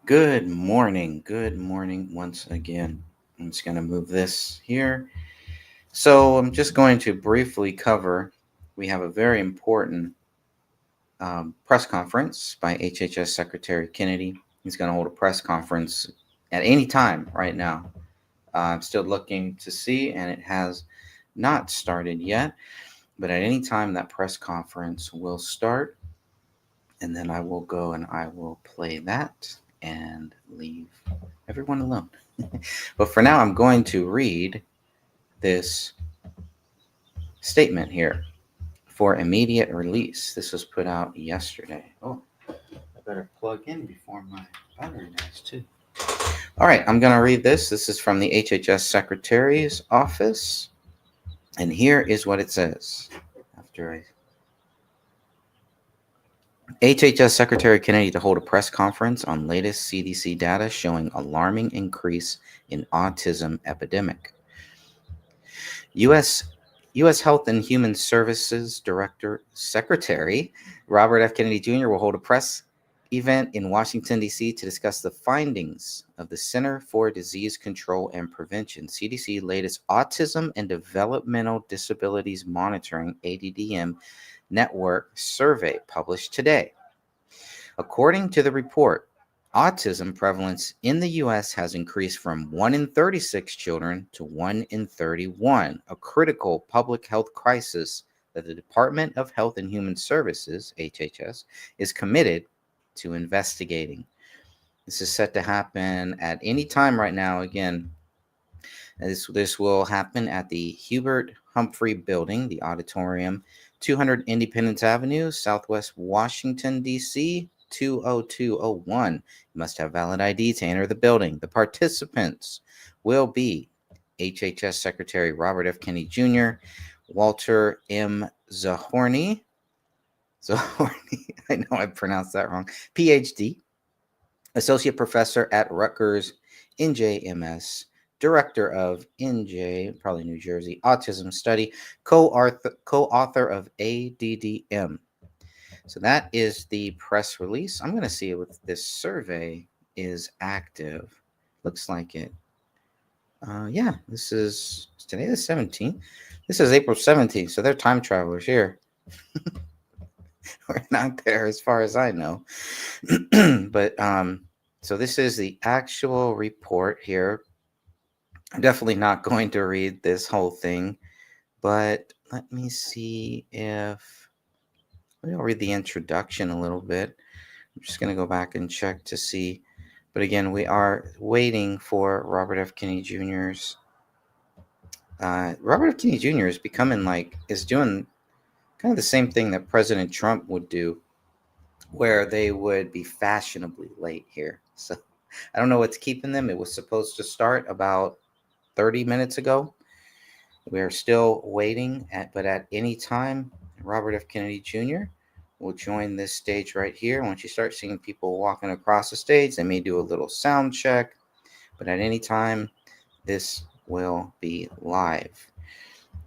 Good morning. Good morning once again. I'm just going to move this here. So, I'm just going to briefly cover. We have a very important press conference by HHS Secretary Kennedy. He's going to hold a press conference at any time right now. I'm still looking to see, and it has not started yet. But at any time, that press conference will start, and then I will go and I will play that and leave everyone alone. But for now, I'm going to read this statement here for immediate release. This was put out yesterday. Oh, I better plug in before my battery dies too. All right, I'm going to read this. This is from the HHS Secretary's office. And here is what it says. HHS Secretary Kennedy to hold a press conference on latest CDC data showing alarming increase in autism epidemic. U.S. Health and Human Services Director Secretary Robert F. Kennedy Jr. will hold a press event in Washington, D.C. to discuss the findings of the Center for Disease Control and Prevention, CDC latest Autism and Developmental Disabilities Monitoring, ADDM, network survey published today. According to the report, autism prevalence in the U.S. has increased from 1 in 36 children to 1 in 31, a critical public health crisis that the Department of Health and Human Services, HHS, is committed to investigating. This is set to happen at any time right now. Again, this will happen at the Hubert Humphrey Building, the auditorium, 200 Independence Avenue, Southwest Washington, D.C., 20201. You must have valid ID to enter the building. The participants will be HHS Secretary Robert F. Kennedy Jr., Walter M. Zahorny, I know I pronounced that wrong, PhD, Associate Professor at Rutgers, NJMS, Director of NJ, probably New Jersey, Autism Study, co-author of ADDM. So that is the press release. I'm going to see if this survey is active. Looks like it. Yeah, this is today the 17th. This is April 17th, so they're time travelers here. We're not there as far as I know. But so this is the actual report here. I'm definitely not going to read this whole thing, but let me see if I'll read the introduction a little bit. I'm just going to go back and check to see. But again, we are waiting for Robert F. Kennedy Jr.'s. Robert F. Kennedy Jr. is doing kind of the same thing that President Trump would do, where they would be fashionably late here. So I don't know what's keeping them. It was supposed to start about 30 minutes ago. We are still waiting, but at any time, Robert F. Kennedy Jr. will join this stage right here. Once you start seeing people walking across the stage, they may do a little sound check, but at any time, this will be live.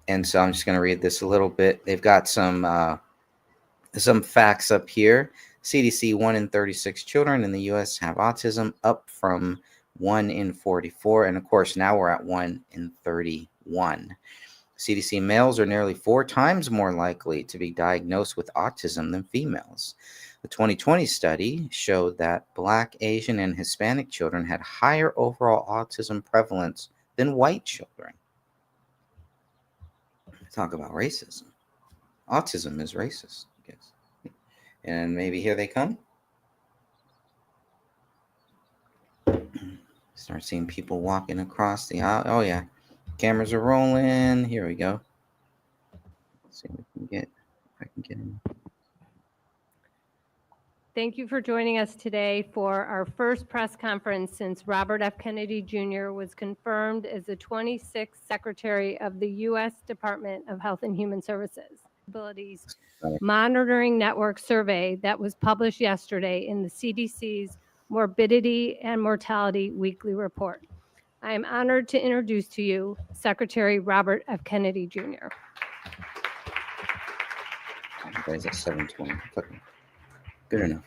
And so I'm just going to read this a little bit. They've got some facts up here. CDC, 1 in 36 children in the U.S. have autism, up from 1 in 44. And of course, now we're at 1 in 31. CDC males are nearly 4 times more likely to be diagnosed with autism than females. The 2020 study showed that Black, Asian, and Hispanic children had higher overall autism prevalence than white children. Talk about racism. Autism is racist, I guess. And maybe here they come. Start seeing people walking across the aisle. Oh, yeah. Cameras are rolling. Here we go. Let's see if I can get in. Thank you for joining us today for our first press conference since Robert F. Kennedy Jr. was confirmed as the 26th Secretary of the U.S. Department of Health and Human Services. Abilities Monitoring Network survey that was published yesterday in the CDC's Morbidity and Mortality Weekly Report. I am honored to introduce to you Secretary Robert F. Kennedy Jr. You guys at 7:20. Okay. Good enough.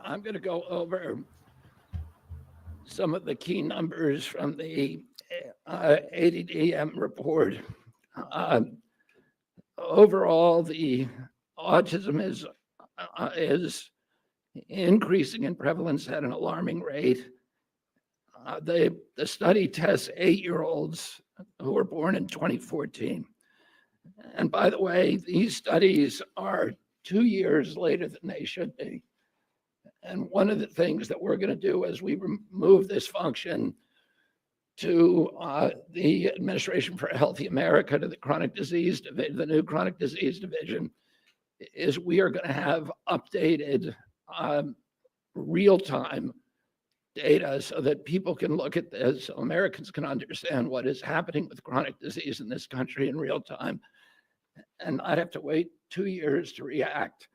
I'm going to go over some of the key numbers from the ADDM report. Overall, the autism is increasing in prevalence at an alarming rate. The study tests 8-year-olds who were born in 2014. And by the way, these studies are 2 years later than they should be. And one of the things that we're going to do as we move this function to the Administration for a Healthy America, to the chronic disease division, the new chronic disease division, is we are going to have updated real-time data so that people can look at this, so Americans can understand what is happening with chronic disease in this country in real time, and not have to wait 2 years to react.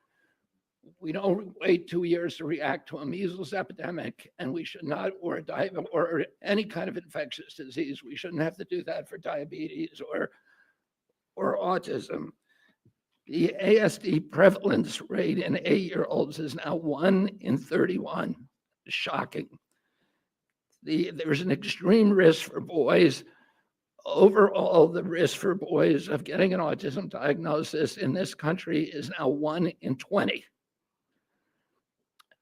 We don't wait 2 years to react to a measles epidemic, and we should not, or any kind of infectious disease. We shouldn't have to do that for diabetes or autism. The ASD prevalence rate in 8-year-olds is now 1 in 31. Shocking. There's an extreme risk for boys. Overall, the risk for boys of getting an autism diagnosis in this country is now 1 in 20.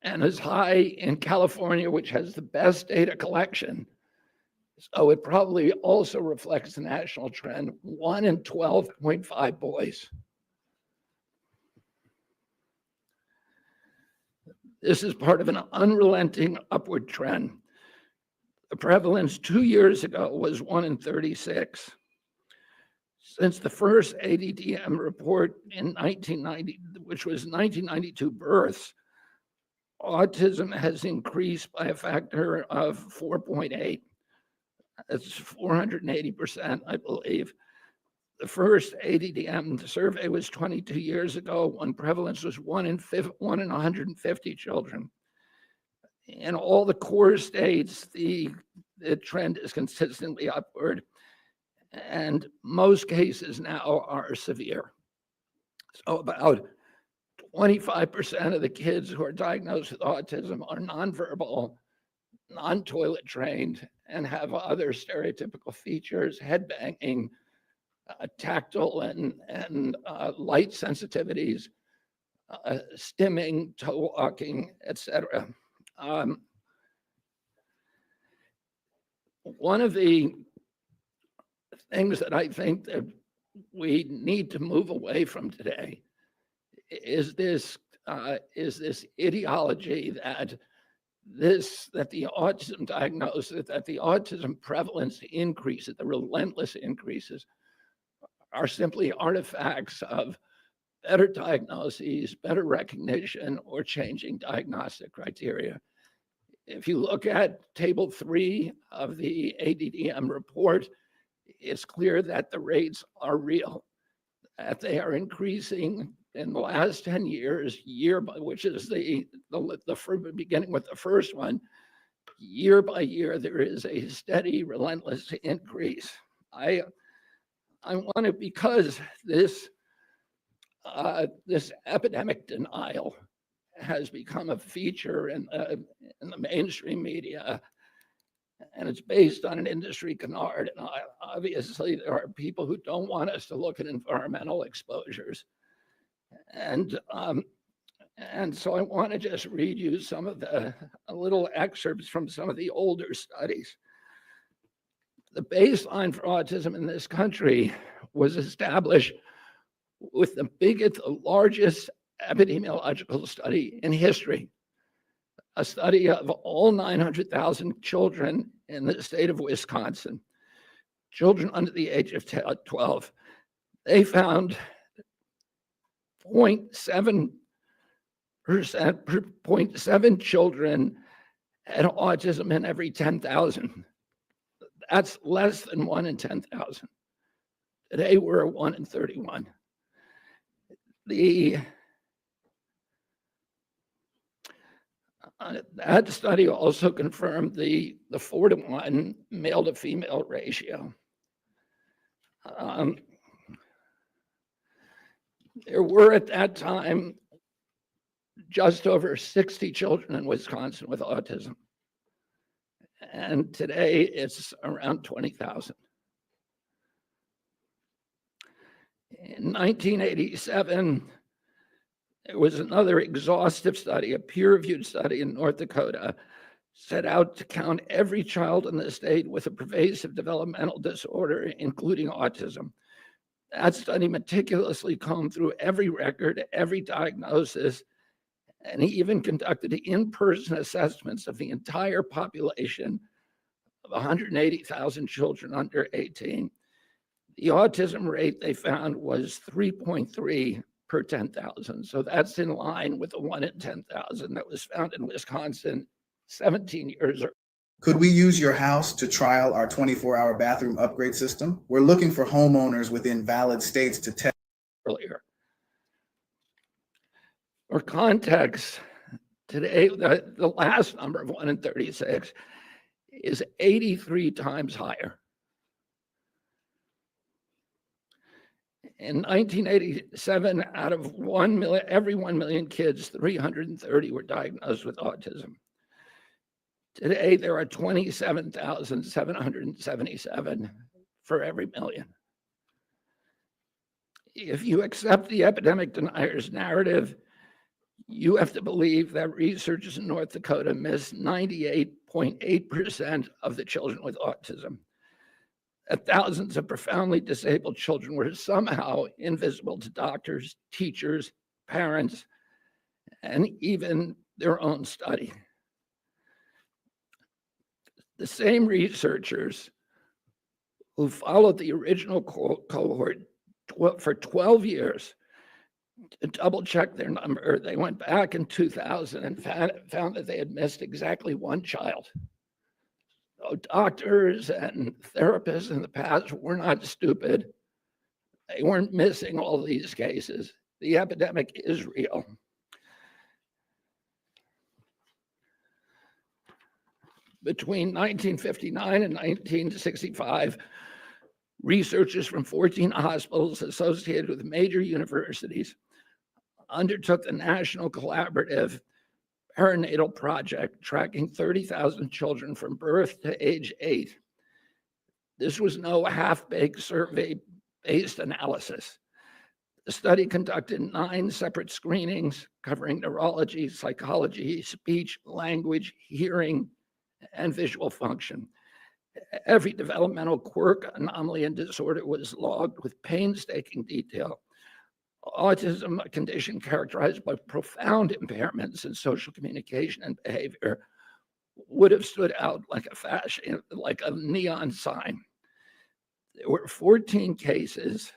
And as high in California, which has the best data collection. So it probably also reflects the national trend, 1 in 12.5 boys. This is part of an unrelenting upward trend. The prevalence 2 years ago was 1 in 36. Since the first ADDM report in 1990, which was 1992 births, autism has increased by a factor of 4.8. That's 480%, I believe. The first ADDM survey was 22 years ago when prevalence was 1 in 150 children. In all the core states, the trend is consistently upward, and most cases now are severe. So about 25% of the kids who are diagnosed with autism are nonverbal, non-toilet trained, and have other stereotypical features, head banging, tactile and light sensitivities, stimming, toe walking, etc. One of the things that I think that we need to move away from today is this ideology that the autism diagnosis, that the autism prevalence increases, the relentless increases, are simply artifacts of better diagnoses, better recognition, or changing diagnostic criteria. If you look at Table 3 of the ADDM report, it's clear that the rates are real, that they are increasing in the last 10 years, which is the beginning with the first one, year by year, there is a steady, relentless increase. I want to, because this epidemic denial has become a feature in the mainstream media, and it's based on an industry canard. And obviously, there are people who don't want us to look at environmental exposures. And so I want to just read you some of the little excerpts from some of the older studies. The baseline for autism in this country was established with the largest epidemiological study in history, a study of all 900,000 children in the state of Wisconsin, children under the age of 12. They found 0.7 children had autism in every 10,000. That's less than 1 in 10,000. Today, we're 1 in 31. That study also confirmed the 4-to-1 male to female ratio. There were at that time just over 60 children in Wisconsin with autism. And today it's around 20,000. In 1987, there was another exhaustive study, a peer-reviewed study in North Dakota, set out to count every child in the state with a pervasive developmental disorder, including autism. That study meticulously combed through every record, every diagnosis, and he even conducted in-person assessments of the entire population of 180,000 children under 18. The autism rate they found was 3.3 per 10,000. So that's in line with the 1 in 10,000 that was found in Wisconsin 17 years ago. Could we use your house to trial our 24-hour bathroom upgrade system? We're looking for homeowners within valid states to test Earlier. For context, today, the last number of 1 in 36 is 83 times higher. In 1987, out of 1 million, every 1 million kids, 330 were diagnosed with autism. Today, there are 27,777 for every million. If you accept the epidemic deniers narrative, you have to believe that researchers in North Dakota missed 98.8% of the children with autism. That thousands of profoundly disabled children were somehow invisible to doctors, teachers, parents, and even their own study. The same researchers who followed the original cohort for 12 years to double check their number, they went back in 2000 and found that they had missed exactly one child. So doctors and therapists in the past were not stupid. They weren't missing all these cases. The epidemic is real. Between 1959 and 1965, researchers from 14 hospitals associated with major universities undertook the National Collaborative Perinatal Project, tracking 30,000 children from birth to age 8. This was no half-baked survey-based analysis. The study conducted 9 separate screenings covering neurology, psychology, speech, language, hearing, and visual function. Every developmental quirk, anomaly, and disorder was logged with painstaking detail. Autism, a condition characterized by profound impairments in social communication and behavior, would have stood out like a neon sign. There were 14 cases.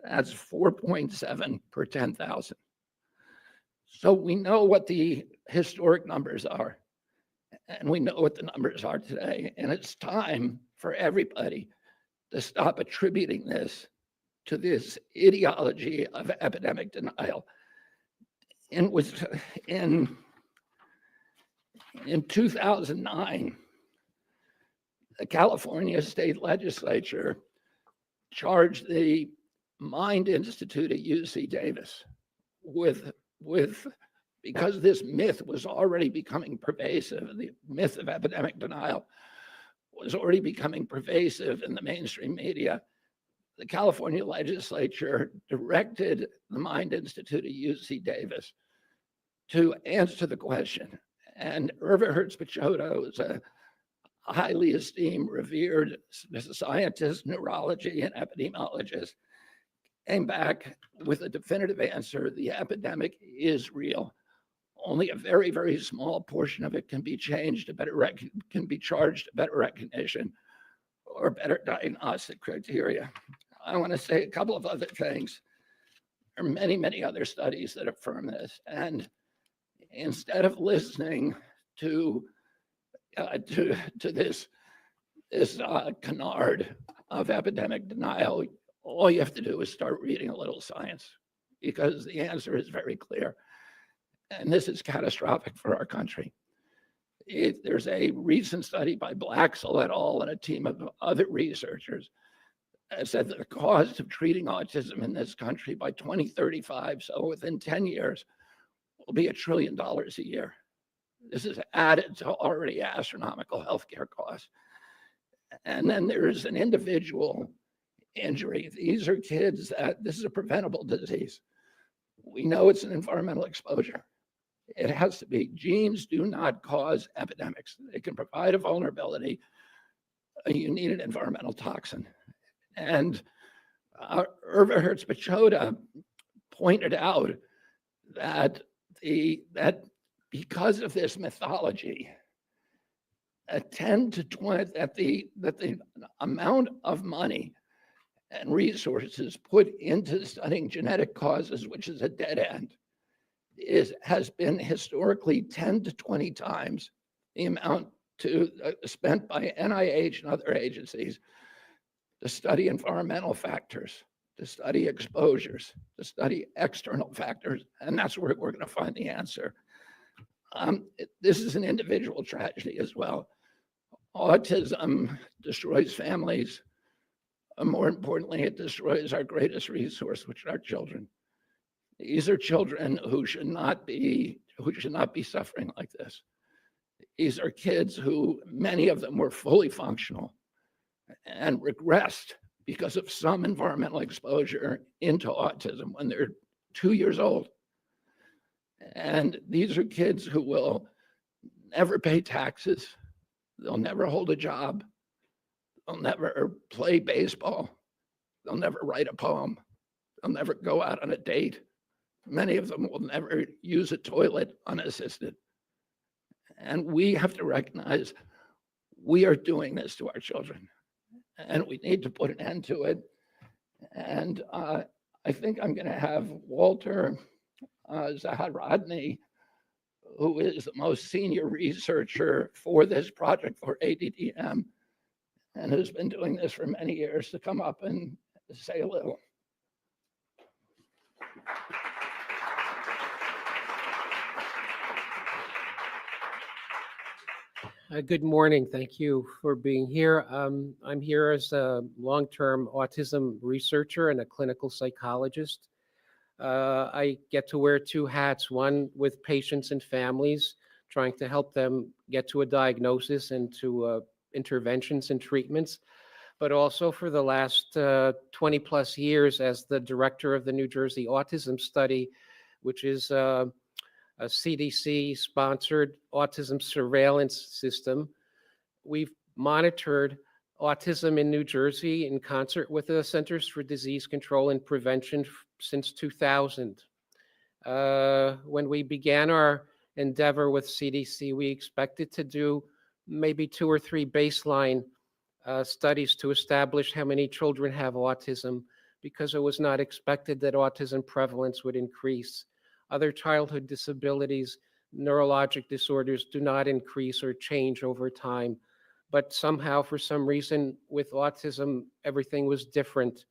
That's 4.7 per 10,000. So we know what the historic numbers are, and we know what the numbers are today. And it's time for everybody to stop attributing this to this ideology of epidemic denial. In 2009, the California state legislature charged the Mind Institute at UC Davis because this myth was already becoming pervasive, the myth of epidemic denial was already becoming pervasive in the mainstream media. The California legislature directed the Mind Institute at UC Davis to answer the question. And Irva Hertz-Pichotto is a highly esteemed, revered scientist, neurology, and epidemiologist, came back with a definitive answer: the epidemic is real. Only a very, very small portion of it can be changed to can be charged to better recognition or better diagnostic criteria. I want to say a couple of other things. There are many, many other studies that affirm this. And instead of listening to this canard of epidemic denial, all you have to do is start reading a little science, because the answer is very clear. And this is catastrophic for our country. There's a recent study by Blaxell et al. And a team of other researchers that said that the cost of treating autism in this country by 2035, so within 10 years, will be $1 trillion a year. This is added to already astronomical healthcare costs. And then there's an individual injury. These are kids that this is a preventable disease. We know it's an environmental exposure. It has to be. Genes do not cause epidemics. They can provide a vulnerability. You need an environmental toxin. And Irva Hertz-Pichota pointed out that because of this mythology, that the amount of money and resources put into studying genetic causes, which is a dead end, has been historically 10 to 20 times the amount spent by NIH and other agencies to study environmental factors, to study exposures, to study external factors, and that's where we're going to find the answer. This is an individual tragedy as well. Autism destroys families. More importantly, it destroys our greatest resource, which are our children. These are children who should not be suffering like this. These are kids who, many of them were fully functional and regressed because of some environmental exposure into autism when they're 2 years old. And these are kids who will never pay taxes. They'll never hold a job. They'll never play baseball. They'll never write a poem. They'll never go out on a date. Many of them will never use a toilet unassisted. And we have to recognize we are doing this to our children, and we need to put an end to it. And I think I'm going to have Walter Zaharodny, who is the most senior researcher for this project for ADDM, and who's been doing this for many years, to come up and say a little. Good morning. Thank you for being here. I'm here as a long-term autism researcher and a clinical psychologist. I get to wear two hats, one with patients and families, trying to help them get to a diagnosis and to interventions and treatments, but also for the last 20 plus years as the director of the New Jersey Autism Study, which is a CDC-sponsored autism surveillance system. We've monitored autism in New Jersey in concert with the Centers for Disease Control and Prevention since 2000. When we began our endeavor with CDC, we expected to do maybe 2 or 3 baseline studies to establish how many children have autism, because it was not expected that autism prevalence would increase. Other childhood disabilities, neurologic disorders do not increase or change over time. But somehow, for some reason, with autism, everything was different.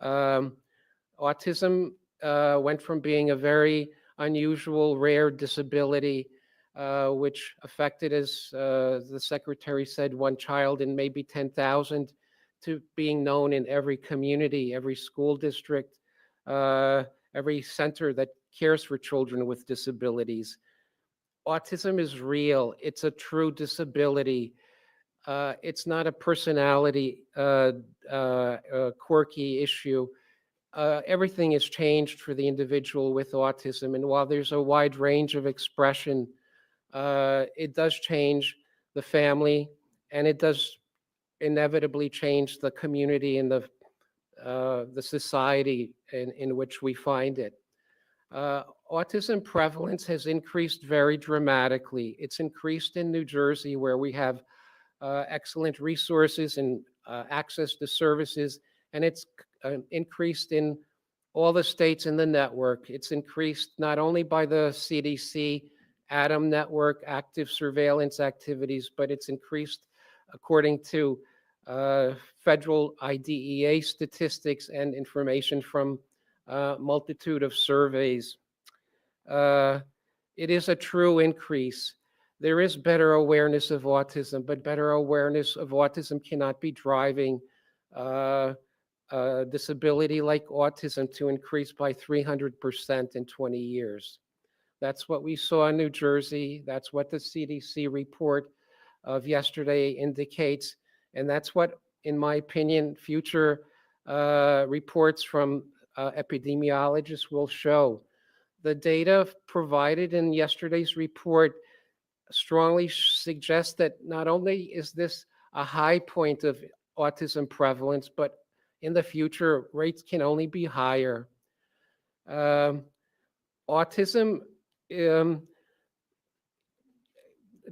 Autism went from being a very unusual, rare disability, which affected, as the secretary said, 1 child in maybe 10,000, to being known in every community, every school district, every center that cares for children with disabilities. Autism is real. It's a true disability. It's not a personality quirky issue. Everything has changed for the individual with autism. And while there's a wide range of expression, it does change the family, and it does inevitably change the community and the society in which we find it. Autism prevalence has increased very dramatically. It's increased in New Jersey, where we have excellent resources and access to services, and it's increased in all the states in the network. It's increased not only by the CDC ADAM network active surveillance activities, but it's increased according to federal IDEA statistics and information from multitude of surveys. It is a true increase. There is better awareness of autism, but better awareness of autism cannot be driving disability like autism to increase by 300% in 20 years. That's what we saw in New Jersey. That's what the CDC report of yesterday indicates. And that's what, in my opinion, future reports from epidemiologists will show. The data provided in yesterday's report strongly suggests that not only is this a high point of autism prevalence, but in the future, rates can only be higher. Autism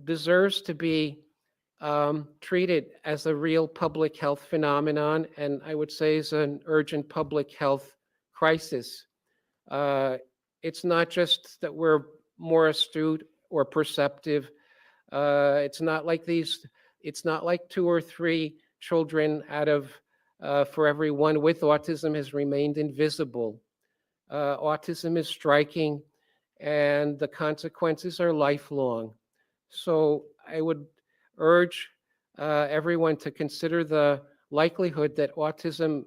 deserves to be treated as a real public health phenomenon, and I would say is an urgent public health crisis. It's not just that we're more astute or perceptive. It's not like 2 or 3 children out of for every one with autism has remained invisible. Autism is striking, and the consequences are lifelong. So I would urge everyone to consider the likelihood that autism,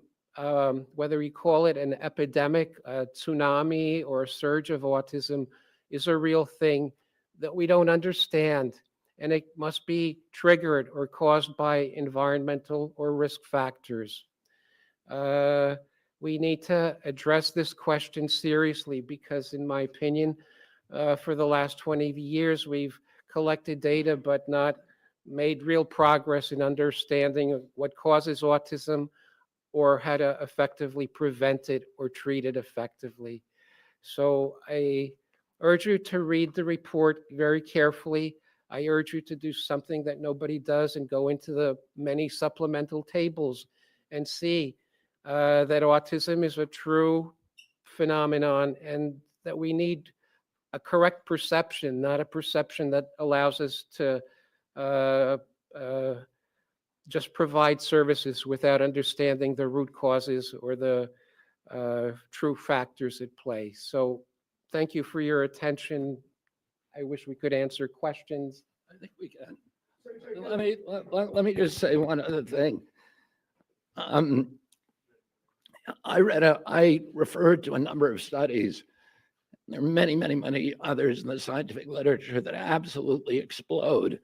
whether you call it an epidemic, a tsunami, or a surge of autism, is a real thing that we don't understand, and it must be triggered or caused by environmental or risk factors. We need to address this question seriously because, in my opinion, for the last 20 years, we've collected data but not made real progress in understanding what causes autism or how to effectively prevent it or treat it effectively. So I urge you to read the report very carefully. I urge you to do something that nobody does and go into the many supplemental tables and see that autism is a true phenomenon and that we need a correct perception, not a perception that allows us to just provide services without understanding the root causes or the true factors at play. So thank you for your attention. I wish we could answer questions. I think we can. Let me just say one other thing. I referred to a number of studies. There are many, many, many others in the scientific literature that absolutely explode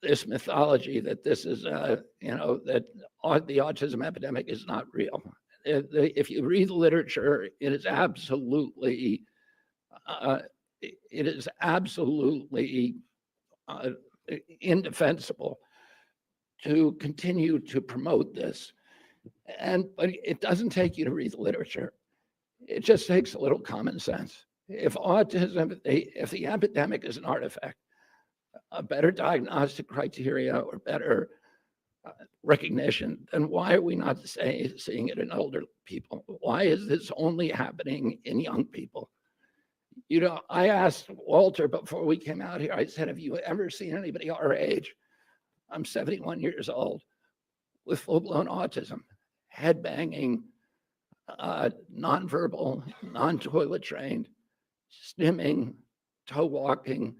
this mythology that this is, that the autism epidemic is not real. If you read the literature, it is absolutely indefensible to continue to promote this. But it doesn't take you to read the literature. It just takes a little common sense. If the epidemic is an artifact, a better diagnostic criteria or better recognition, then why are we not seeing it in older people? Why is this only happening in young people? I asked Walter before we came out here, I said, have you ever seen anybody our age? I'm 71 years old with full-blown autism, head banging, nonverbal, non-toilet trained, stimming, toe walking,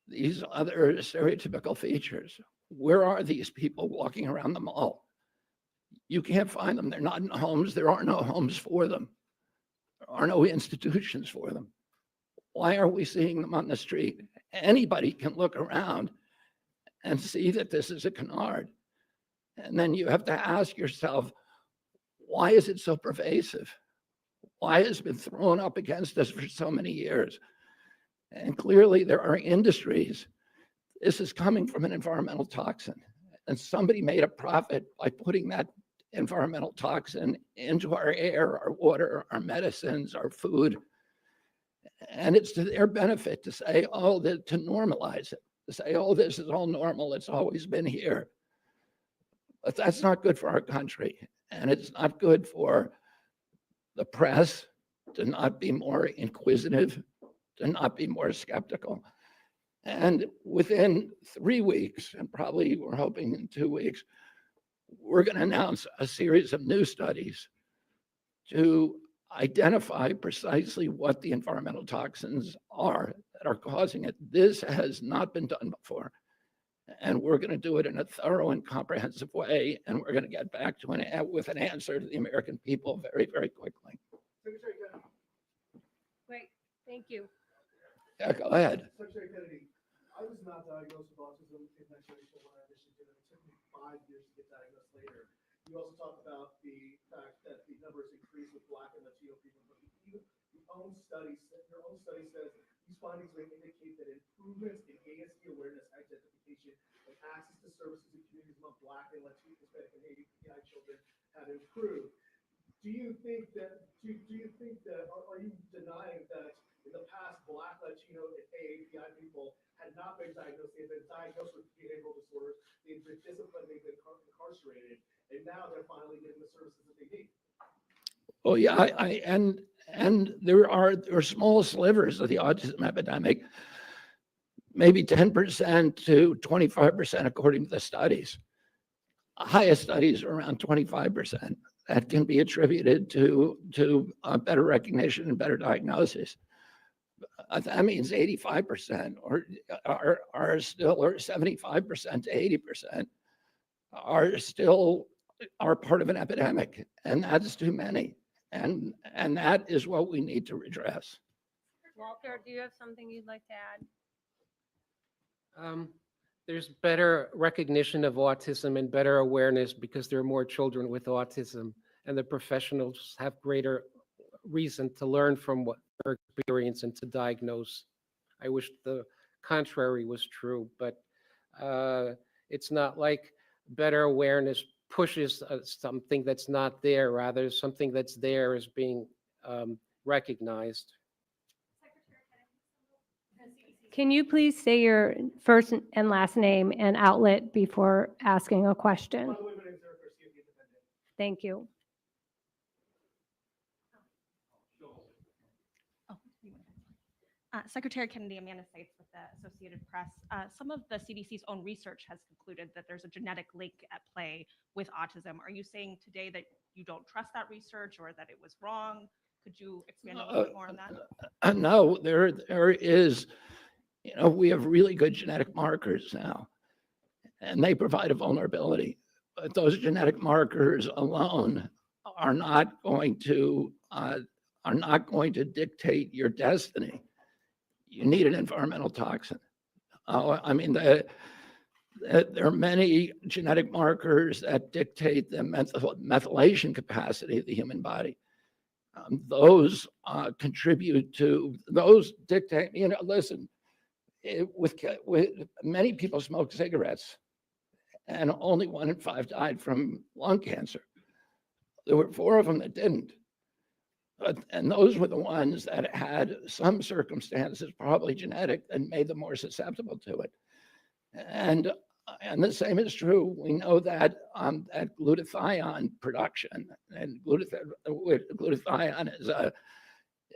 these other stereotypical features. Where are these people walking around the mall? You can't find them. They're not in homes. There are no homes for them. There are no institutions for them. Why are we seeing them on the street? Anybody can look around and see that this is a canard. And then you have to ask yourself, why is it so pervasive? Why has it been thrown up against us for so many years? And clearly there are industries. This is coming from an environmental toxin. And somebody made a profit by putting that environmental toxin into our air, our water, our medicines, our food. And it's to their benefit to say, to normalize it, to say, this is all normal. It's always been here. But that's not good for our country. And it's not good for the press to not be more inquisitive, to not be more skeptical. And within 3 weeks, and probably we're hoping in 2 weeks, we're going to announce a series of new studies to identify precisely what the environmental toxins are that are causing it. This has not been done before. And we're going to do it in a thorough and comprehensive way. And we're going to get back to with an answer to the American people very, very quickly. Great, thank you. Yeah, go ahead. Secretary Kennedy, I was not diagnosed with autism in 1994 when I initially did it. It took me 5 years to get diagnosed later. You also talked about the fact that the numbers increased with Black and Latino people, but your own study says these findings may indicate that improvements in ASD awareness, identification, and access to services in communities among Black and Latino, Hispanic, and API children have improved. Do you think that, are you denying that in the past, Black, Latino, and AAPI people had not been diagnosed, they've been diagnosed with behavioral disorders, they've been disciplined, they've been incarcerated, and now they're finally getting the services that they need? Oh yeah, and there are small slivers of the autism epidemic, maybe 10% to 25% according to the studies. Highest studies are around 25%. That can be attributed to better recognition and better diagnosis. That means 85% are still, or 75% to 80% are part of an epidemic, and that's too many. And that is what we need to redress. Walter, do you have something you'd like to add? There's better recognition of autism and better awareness because there are more children with autism, and the professionals have greater reason to learn from what their experience and to diagnose. I wish the contrary was true, but it's not like better awareness pushes something that's not there. Rather, something that's there is being recognized. Can you please say your first and last name and outlet before asking a question? By the way, my name is Eric Garcia, the Independent. Thank you. Secretary Kennedy, Amanda Seitz with the Associated Press. Some of the CDC's own research has concluded that there's a genetic link at play with autism. Are you saying today that you don't trust that research or that it was wrong? Could you expand a little bit more on that? No, there is, we have really good genetic markers now, and they provide a vulnerability. But those genetic markers alone are not going to dictate your destiny. You need an environmental toxin. I mean, there are many genetic markers that dictate the methylation capacity of the human body. Those contribute to, those dictate, listen, with many people smoke cigarettes, and only 1 in 5 died from lung cancer. There were 4 of them that didn't. And those were the ones that had some circumstances, probably genetic, that made them more susceptible to it. And the same is true. We know that that glutathione production, and glutathione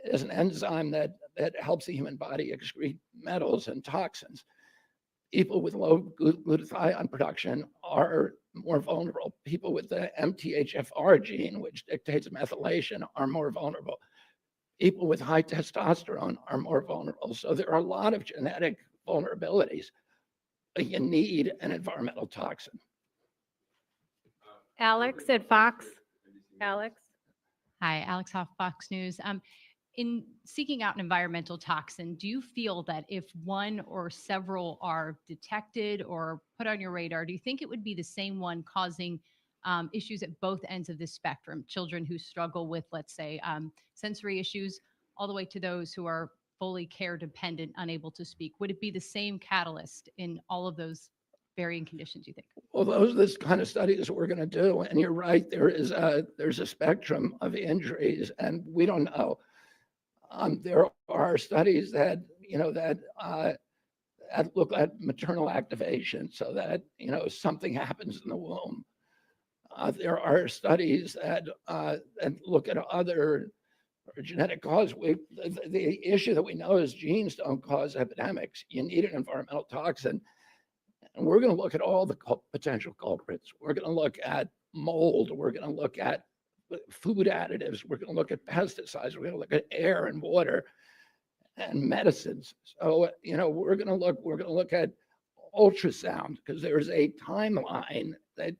is an enzyme that helps the human body excrete metals and toxins. People with low glutathione production are more vulnerable. People with the MTHFR gene, which dictates methylation, are more vulnerable. People with high testosterone are more vulnerable. So there are a lot of genetic vulnerabilities. But you need an environmental toxin. Alex at Fox. Alex. Hi, Alex Hoff, Fox News. In seeking out an environmental toxin, do you feel that if one or several are detected or put on your radar, do you think it would be the same one causing issues at both ends of the spectrum? Children who struggle with, let's say, sensory issues, all the way to those who are fully care dependent, unable to speak. Would it be the same catalyst in all of those varying conditions, you think? Well, those are the kind of studies we're going to do. And you're right, there's a spectrum of injuries, and we don't know. There are studies that look at maternal activation, so that something happens in the womb. There are studies that look at other genetic cause. The issue that we know is genes don't cause epidemics. You need an environmental toxin, and we're going to look at all the potential culprits. We're going to look at mold. We're going to look at food additives. We're going to look at pesticides. We're going to look at air and water and medicines. So, we're going to look at ultrasound, because there's a timeline that,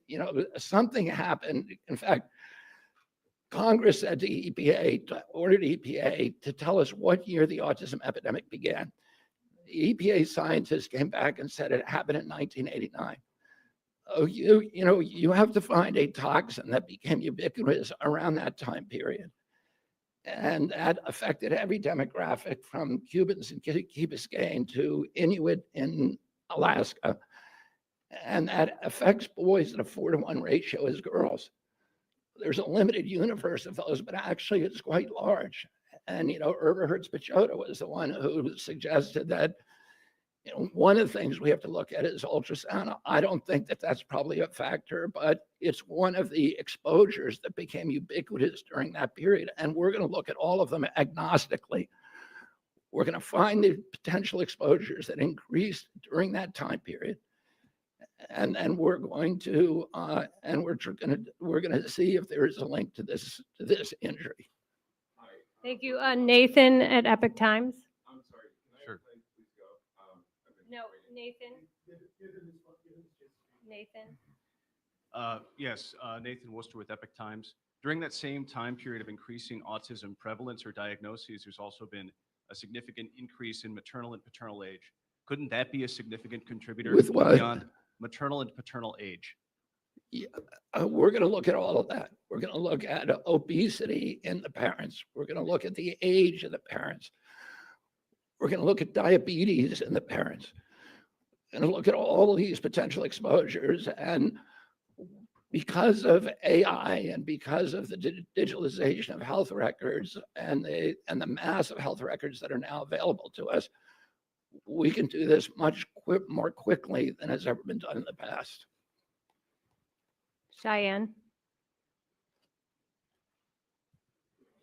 something happened. In fact, Congress said to EPA, ordered EPA to tell us what year the autism epidemic began. The EPA scientists came back and said it happened in 1989. Oh, you have to find a toxin that became ubiquitous around that time period. And that affected every demographic from Cubans in Key Biscayne to Inuit in Alaska. And that affects boys at a 4-to-1 ratio as girls. There's a limited universe of those, but actually it's quite large. And, Eberhard Spichota was the one who suggested that, one of the things we have to look at is ultrasound. I don't think that that's probably a factor, but it's one of the exposures that became ubiquitous during that period. And we're going to look at all of them agnostically. We're going to find the potential exposures that increased during that time period. And we're going to we're going to see if there is a link to this injury. Thank you. Nathan at Epic Times. I'm sorry. Sure. Please go? No, Nathan. Nathan. Yes, Nathan Worcester with Epic Times. During that same time period of increasing autism prevalence or diagnoses, there's also been a significant increase in maternal and paternal age. Couldn't that be a significant contributor With what? beyond maternal and paternal age? Yeah, we're going to look at all of that. We're going to look at obesity in the parents. We're going to look at the age of the parents. We're going to look at diabetes in the parents. We're going to look at all of these potential exposures. And because of AI and because of the digitalization of health records and the mass of health records that are now available to us, we can do this much more quickly than has ever been done in the past. Cheyenne.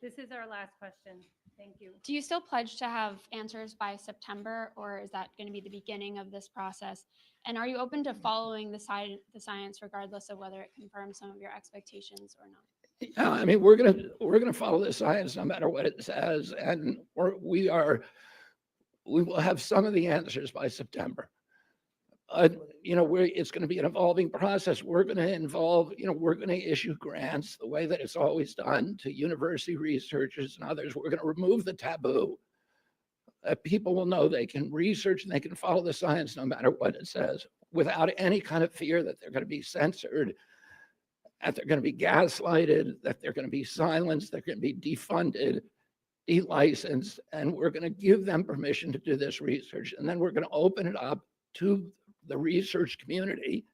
This is our last question. Thank you. Do you still pledge to have answers by September, or is that going to be the beginning of this process? And are you open to following the science regardless of whether it confirms some of your expectations or not? Yeah, I mean, we're gonna follow the science no matter what it says, and we will have some of the answers by September. It's going to be an evolving process. We're going to involve, we're going to issue grants the way that it's always done to university researchers and others. We're going to remove the taboo. People will know they can research and they can follow the science no matter what it says without any kind of fear that they're going to be censored, that they're going to be gaslighted, that they're going to be silenced, they're going to be defunded, delicensed, and we're going to give them permission to do this research. And then we're going to open it up to the research community,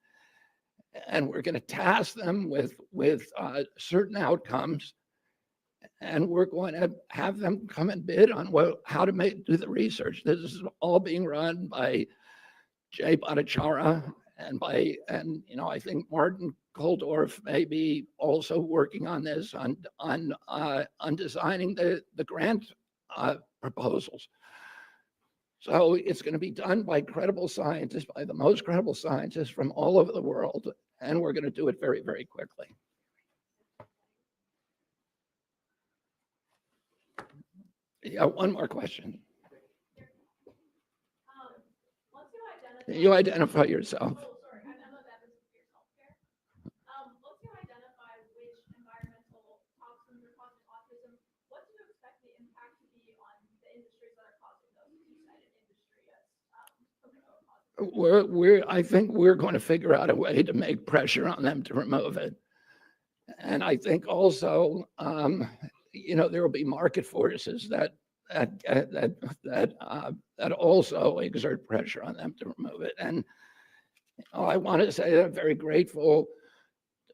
and we're going to task them with certain outcomes, and we're going to have them come and bid on how to do the research. This is all being run by Jay Bhattacharya and I think Martin Koldorf may be also working on this on designing the grant proposals. So it's going to be done by credible scientists, by the most credible scientists from all over the world, and we're going to do it very, very quickly. Yeah, one more question. You identify yourself. Sorry, I'm not advocate for your healthcare. Once you identify which environmental toxins are causing autism, what do you expect the impact to be on the industries that are causing those? You cited industry as I think we're going to figure out a way to make pressure on them to remove it. And I think also, there will be market forces that also exert pressure on them to remove it. And I want to say that I'm very grateful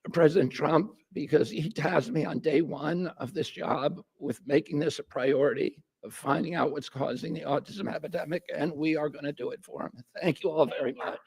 to President Trump because he tasked me on day one of this job with making this a priority of finding out what's causing the autism epidemic, and we are going to do it for him. Thank you all very much.